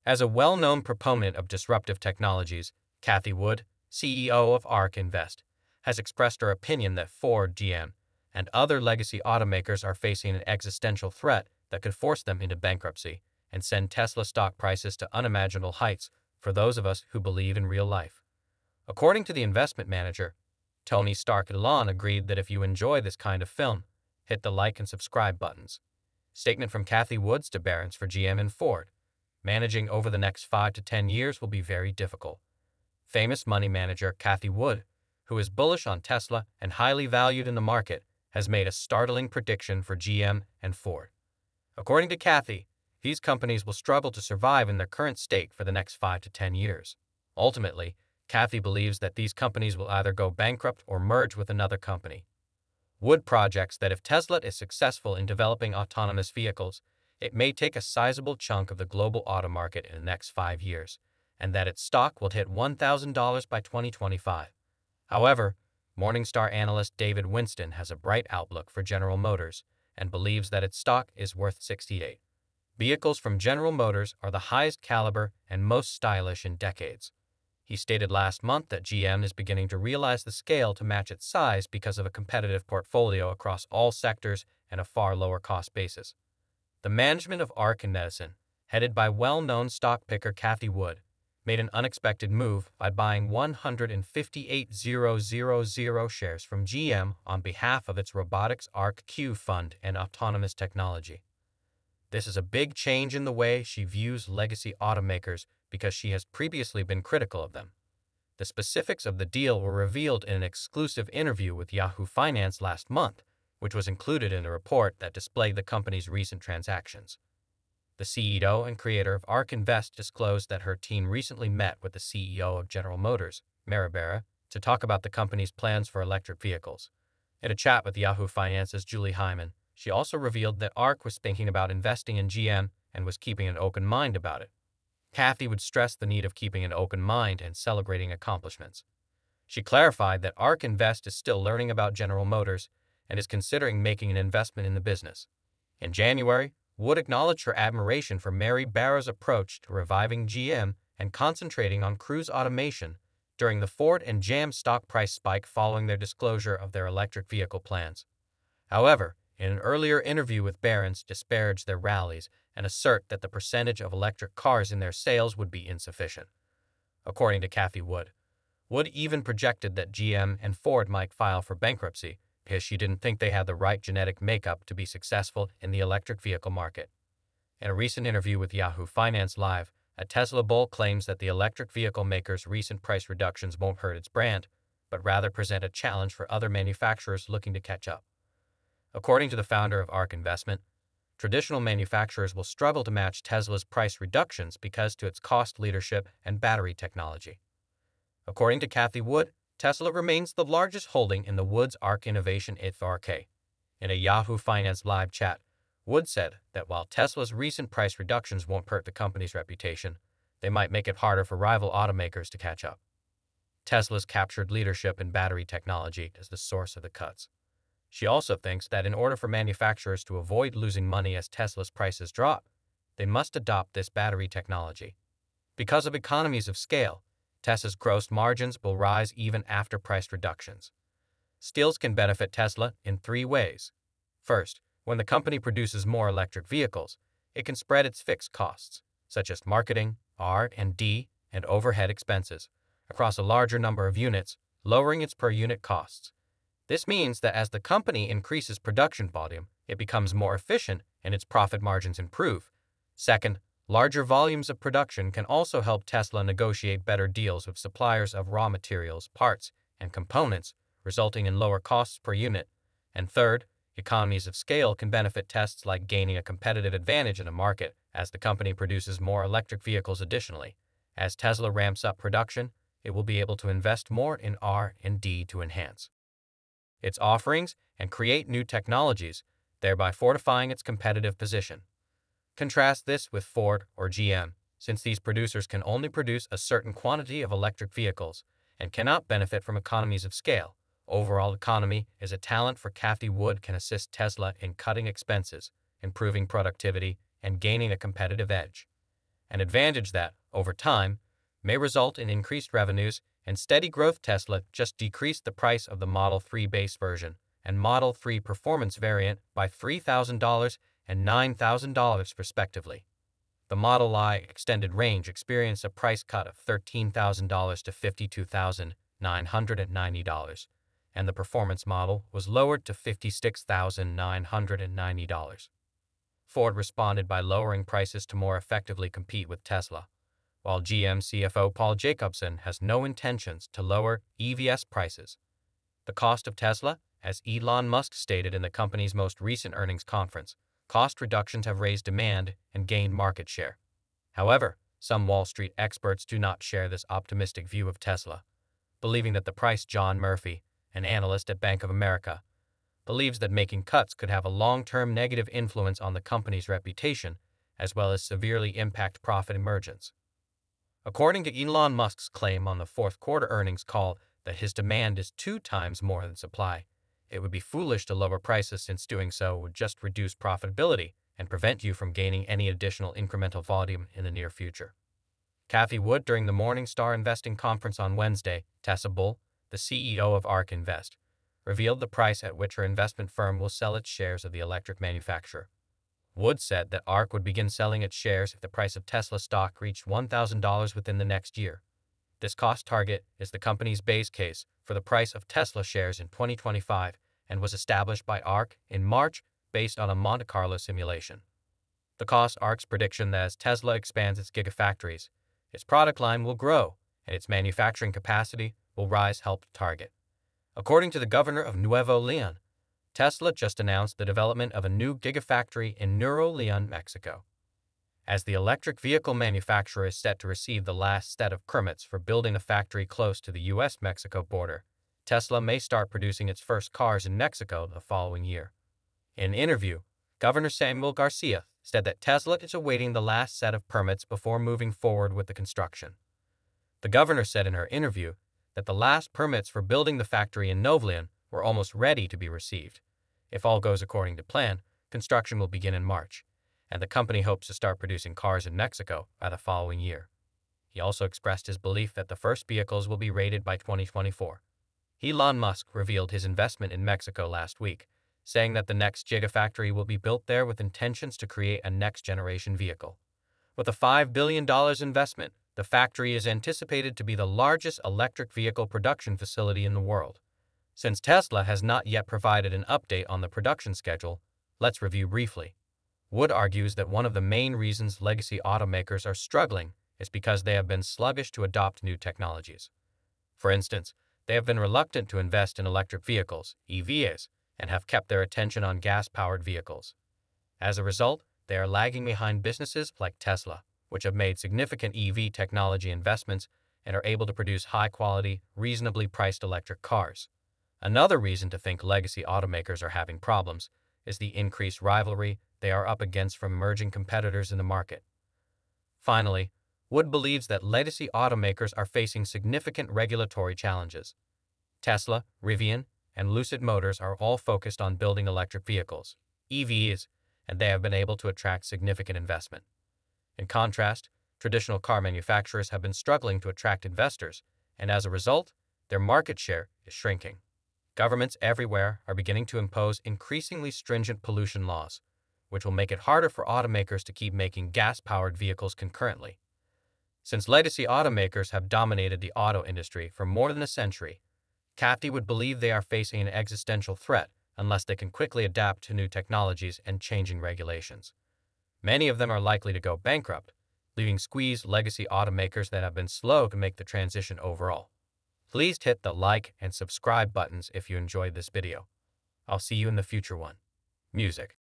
As a well-known proponent of disruptive technologies, Cathie Wood, CEO of ARK Invest, has expressed her opinion that Ford, GM, and other legacy automakers are facing an existential threat that could force them into bankruptcy and send Tesla stock prices to unimaginable heights for those of us who believe in real life. According to the investment manager, Tony Stark Elon agreed that if you enjoy this kind of film, hit the like and subscribe buttons. Statement from Cathie Woods to Barron's for GM and Ford. Managing over the next 5 to 10 years will be very difficult. Famous money manager Cathie Wood, who is bullish on Tesla and highly valued in the market, has made a startling prediction for GM and Ford. According to Cathie, these companies will struggle to survive in their current state for the next 5 to 10 years. Ultimately, Cathie believes that these companies will either go bankrupt or merge with another company. Wood projects that if Tesla is successful in developing autonomous vehicles, it may take a sizable chunk of the global auto market in the next 5 years, and that its stock will hit $1,000 by 2025. However, Morningstar analyst David Winston has a bright outlook for General Motors and believes that its stock is worth 68. Vehicles from General Motors are the highest caliber and most stylish in decades. He stated last month that GM is beginning to realize the scale to match its size because of a competitive portfolio across all sectors and a far lower cost basis. The management of ARK Invest, headed by well-known stock picker Cathie Wood, made an unexpected move by buying 158,000 shares from GM on behalf of its robotics ARK-Q fund and autonomous technology. This is a big change in the way she views legacy automakers because she has previously been critical of them. The specifics of the deal were revealed in an exclusive interview with Yahoo Finance last month, which was included in a report that displayed the company's recent transactions. The CEO and creator of ARK Invest disclosed that her team recently met with the CEO of General Motors, Maribera, to talk about the company's plans for electric vehicles. In a chat with Yahoo Finance's Julie Hyman, she also revealed that ARK was thinking about investing in GM and was keeping an open mind about it. Cathie would stress the need of keeping an open mind and celebrating accomplishments. She clarified that ARK Invest is still learning about General Motors and is considering making an investment in the business. In January, Wood acknowledged her admiration for Mary Barra's approach to reviving GM and concentrating on cruise automation during the Ford and GM stock price spike following their disclosure of their electric vehicle plans. However, in an earlier interview with Barron's, disparaged their rallies and assert that the percentage of electric cars in their sales would be insufficient. According to Cathie Wood, Wood even projected that GM and Ford might file for bankruptcy because she didn't think they had the right genetic makeup to be successful in the electric vehicle market. In a recent interview with Yahoo Finance Live, a Tesla bull claims that the electric vehicle maker's recent price reductions won't hurt its brand, but rather present a challenge for other manufacturers looking to catch up. According to the founder of ARK Investment, traditional manufacturers will struggle to match Tesla's price reductions because to its cost leadership and battery technology. According to Cathie Wood, Tesla remains the largest holding in the Woods ARK Innovation IFRK. In a Yahoo Finance Live chat, Wood said that while Tesla's recent price reductions won't hurt the company's reputation, they might make it harder for rival automakers to catch up. Tesla's captured leadership in battery technology is the source of the cuts. She also thinks that in order for manufacturers to avoid losing money as Tesla's prices drop, they must adopt this battery technology. Because of economies of scale, Tesla's gross margins will rise even after price reductions. Steels can benefit Tesla in 3 ways. First, when the company produces more electric vehicles, it can spread its fixed costs, such as marketing, R&D, and overhead expenses, across a larger number of units, lowering its per-unit costs. This means that as the company increases production volume, it becomes more efficient and its profit margins improve. Second, larger volumes of production can also help Tesla negotiate better deals with suppliers of raw materials, parts, and components, resulting in lower costs per unit. And third, economies of scale can benefit Tesla like gaining a competitive advantage in a market as the company produces more electric vehicles additionally. As Tesla ramps up production, it will be able to invest more in R&D to enhance its offerings and create new technologies, thereby fortifying its competitive position. Contrast this with Ford or GM, since these producers can only produce a certain quantity of electric vehicles and cannot benefit from economies of scale. Overall economy is a talent for Cathie Wood can assist Tesla in cutting expenses, improving productivity, and gaining a competitive edge. an advantage that, over time, may result in increased revenues and steady growth. Tesla just decreased the price of the Model 3 base version and Model 3 performance variant by $3,000 and $9,000 respectively. The Model Y extended range experienced a price cut of $13,000 to $52,990, and the performance model was lowered to $56,990. Ford responded by lowering prices to more effectively compete with Tesla, while GM CFO Paul Jacobson has no intentions to lower EVs prices. The cost of Tesla, as Elon Musk stated in the company's most recent earnings conference, cost reductions have raised demand and gained market share. However, some Wall Street experts do not share this optimistic view of Tesla, believing that the price. John Murphy, an analyst at Bank of America, believes that making cuts could have a long-term negative influence on the company's reputation, as well as severely impact profit emergence. According to Elon Musk's claim on the fourth quarter earnings call that his demand is 2 times more than supply, it would be foolish to lower prices since doing so would just reduce profitability and prevent you from gaining any additional incremental volume in the near future. Cathie Wood, during the Morningstar Investing Conference on Wednesday, Tessa Bull, the CEO of ARK Invest, revealed the price at which her investment firm will sell its shares of the electric manufacturer. Wood said that ARK would begin selling its shares if the price of Tesla stock reached $1,000 within the next year. This cost target is the company's base case for the price of Tesla shares in 2025 and was established by ARK in March based on a Monte Carlo simulation. The cost ARK's prediction that as Tesla expands its gigafactories, its product line will grow and its manufacturing capacity will rise helped target. According to the governor of Nuevo Leon, Tesla just announced the development of a new gigafactory in Nuevo Leon, Mexico. As the electric vehicle manufacturer is set to receive the last set of permits for building a factory close to the U.S.-Mexico border, Tesla may start producing its first cars in Mexico the following year. In an interview, Governor Samuel Garcia said that Tesla is awaiting the last set of permits before moving forward with the construction. The governor said in her interview that the last permits for building the factory in Nuevo Leon were almost ready to be received. If all goes according to plan, construction will begin in March, and the company hopes to start producing cars in Mexico by the following year. He also expressed his belief that the first vehicles will be rated by 2024. Elon Musk revealed his investment in Mexico last week, saying that the next gigafactory will be built there with intentions to create a next-generation vehicle. With a $5 billion investment, the factory is anticipated to be the largest electric vehicle production facility in the world. Since Tesla has not yet provided an update on the production schedule, let's review briefly. Wood argues that one of the main reasons legacy automakers are struggling is because they have been sluggish to adopt new technologies. For instance, they have been reluctant to invest in electric vehicles, EVs, and have kept their attention on gas-powered vehicles. As a result, they are lagging behind businesses like Tesla, which have made significant EV technology investments and are able to produce high-quality, reasonably priced electric cars. Another reason to think legacy automakers are having problems is the increased rivalry they are up against from emerging competitors in the market. Finally, Wood believes that legacy automakers are facing significant regulatory challenges. Tesla, Rivian, and Lucid Motors are all focused on building electric vehicles, EVs, and they have been able to attract significant investment. In contrast, traditional car manufacturers have been struggling to attract investors, and as a result, their market share is shrinking. Governments everywhere are beginning to impose increasingly stringent pollution laws, which will make it harder for automakers to keep making gas-powered vehicles concurrently. Since legacy automakers have dominated the auto industry for more than a century, Cathie would believe they are facing an existential threat unless they can quickly adapt to new technologies and changing regulations. Many of them are likely to go bankrupt, leaving squeezed legacy automakers that have been slow to make the transition overall. Please hit the like and subscribe buttons if you enjoyed this video. I'll see you in the future one. Music.